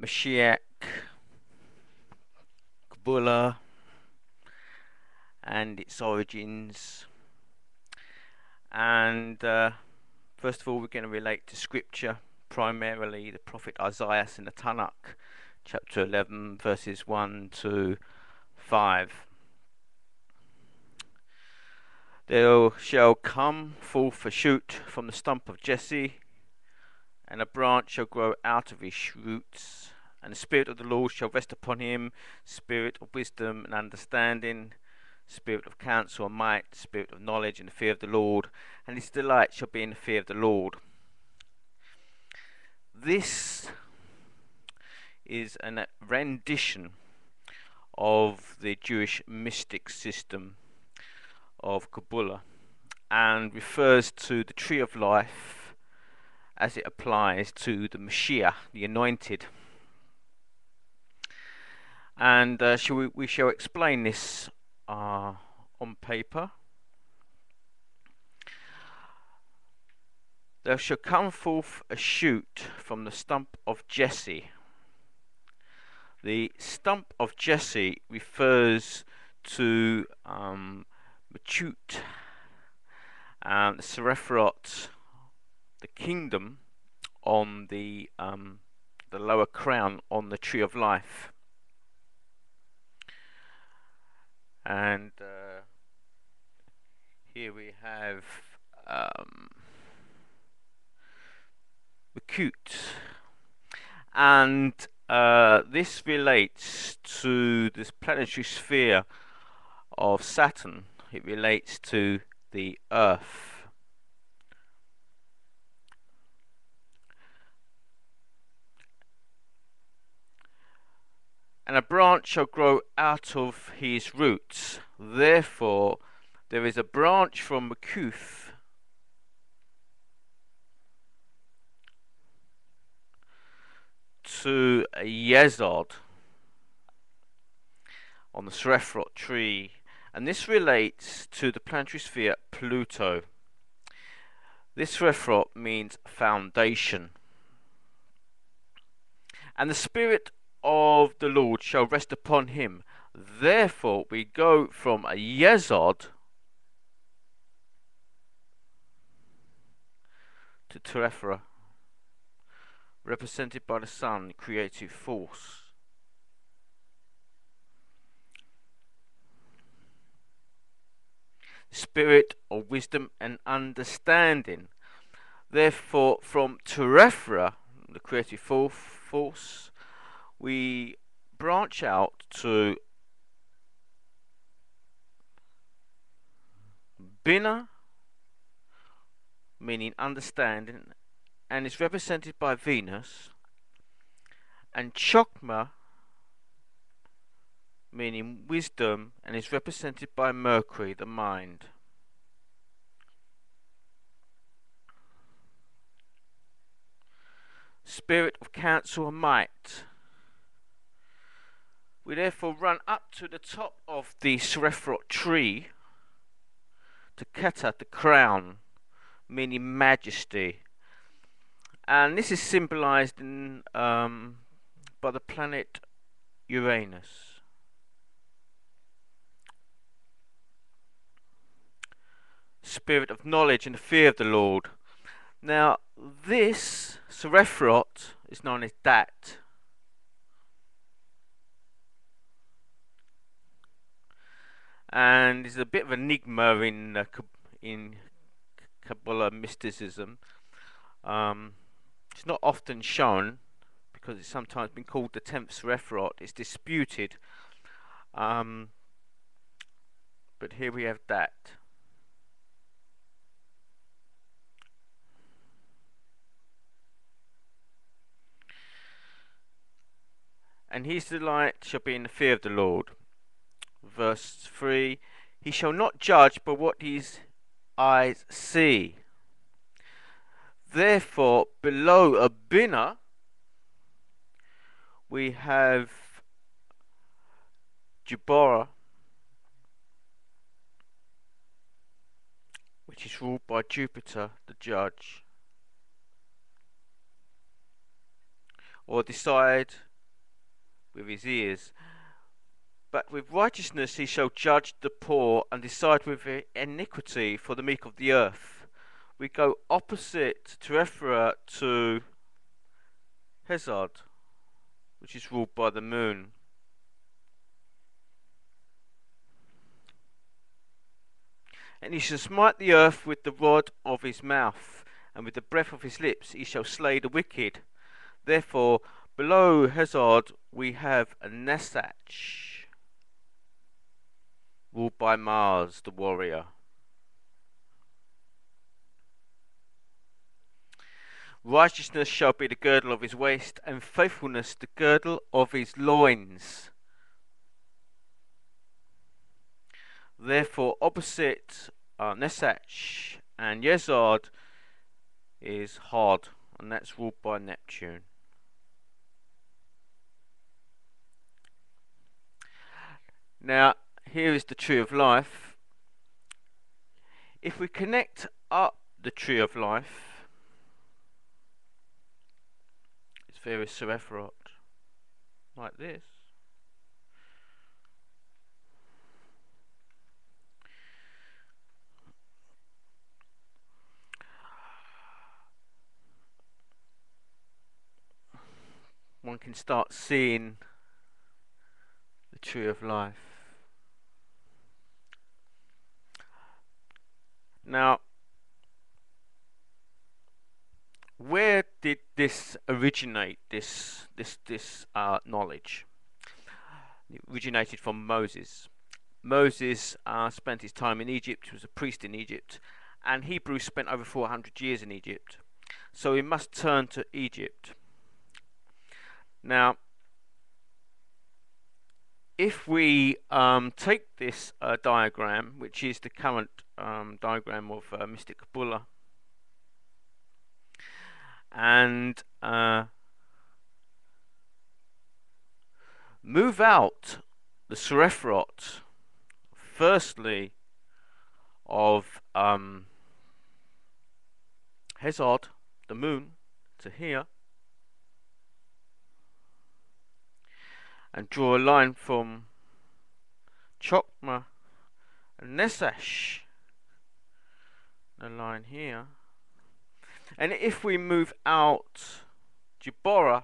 Mashiach, Kabbalah, and its origins. And first of all, we're going to relate to scripture, primarily the prophet Isaiah in the Tanakh, chapter 11, verses 1 to 5. There shall come forth a shoot from the stump of Jesse, and a branch shall grow out of his roots, and the Spirit of the Lord shall rest upon him, spirit of wisdom and understanding, spirit of counsel and might, spirit of knowledge and the fear of the Lord, and his delight shall be in the fear of the Lord. This is a rendition of the Jewish mystic system of Kabbalah, and refers to the tree of life as it applies to the Mashiach, the anointed. And we shall explain this on paper. There shall come forth a shoot from the stump of Jesse. The stump of Jesse refers to Machut, and the Seraphrot, the kingdom on the lower crown on the tree of life. And here we have Machut, and this relates to this planetary sphere of Saturn. It relates to the Earth. And a branch shall grow out of his roots. Therefore, there is a branch from Machut to a Yesod on the Seraphrot tree, and this relates to the planetary sphere Pluto. This Seraphrot means foundation. And the Spirit of the Lord shall rest upon him. Therefore, we go from a Yesod to TORAH, represented by the sun, creative force. Spirit of wisdom and understanding. Therefore, from TORAH, the creative force, we branch out to Bina, meaning understanding, and is represented by Venus, and Chokmah, meaning wisdom, and is represented by Mercury, the mind. Spirit of counsel and might. We therefore run up to the top of the Seraphrot tree to Keter, the crown, meaning majesty. And this is symbolized in, by the planet Uranus. Spirit of knowledge and the fear of the Lord. Now, this Seraphrot is known as Dat. And is a bit of an enigma in Kabbalah mysticism. It's not often shown because it's sometimes been called the 10th Seraphrot. It's disputed, but here we have that. And his delight shall be in the fear of the Lord. Verse 3, he shall not judge by what his eyes see. Therefore, below a Bina, we have Jubara, which is ruled by Jupiter, the judge. Or decide with his ears. But with righteousness he shall judge the poor and decide with iniquity for the meek of the earth. We go opposite TORAH to Hazard, which is ruled by the moon. And he shall smite the earth with the rod of his mouth, and with the breath of his lips he shall slay the wicked. Therefore, below Hazard we have a Nesach, ruled by Mars, the warrior. Righteousness shall be the girdle of his waist, and faithfulness the girdle of his loins. Therefore, opposite Nesach and Yesod is Hod, and that's ruled by Neptune. Now, here is the tree of life. If we connect up the tree of life, it's various Sephirot, like this. One can start seeing the tree of life. Now, where did this originate? This knowledge. It originated from Moses. Moses spent his time in Egypt. He was a priest in Egypt, and Hebrews spent over 400 years in Egypt. So we must turn to Egypt. Now, if we take this diagram, which is the current diagram of mystic Kabbalah, and move out the Sephirot, firstly of Hazard, the moon, to here, and draw a line from Chokmah and Nesach, a line here. And if we move out Jupiter,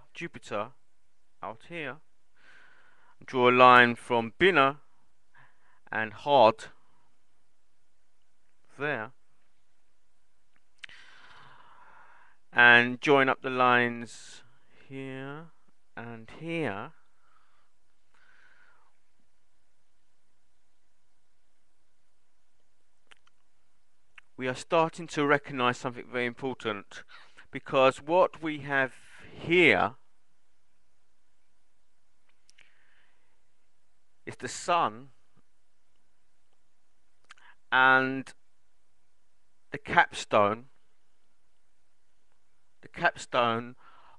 out here, draw a line from Binah and Hod there, and join up the lines here and here, we are starting to recognize something very important, because what we have here is the sun and the capstone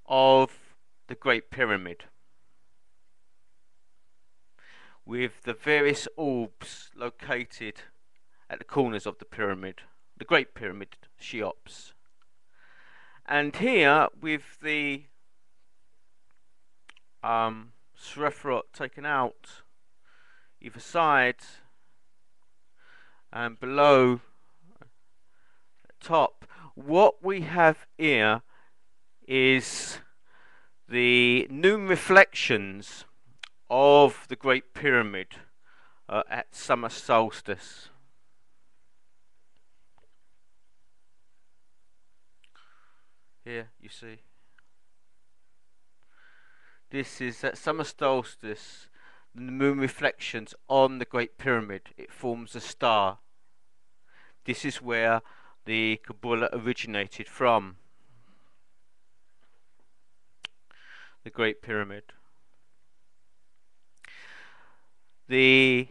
of the Great Pyramid, with the various orbs located at the corners of the pyramid, the Great Pyramid, Cheops. And here, with the Sephirot taken out either side, and below top, what we have here is the noon reflections of the Great Pyramid at summer solstice. Here you see, this is at summer solstice, the moon reflections on the Great Pyramid. It forms a star. This is where the Kabbalah originated from, the Great Pyramid. The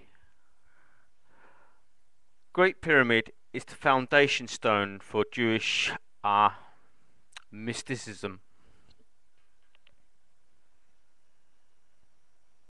Great Pyramid is the foundation stone for Jewish mysticism.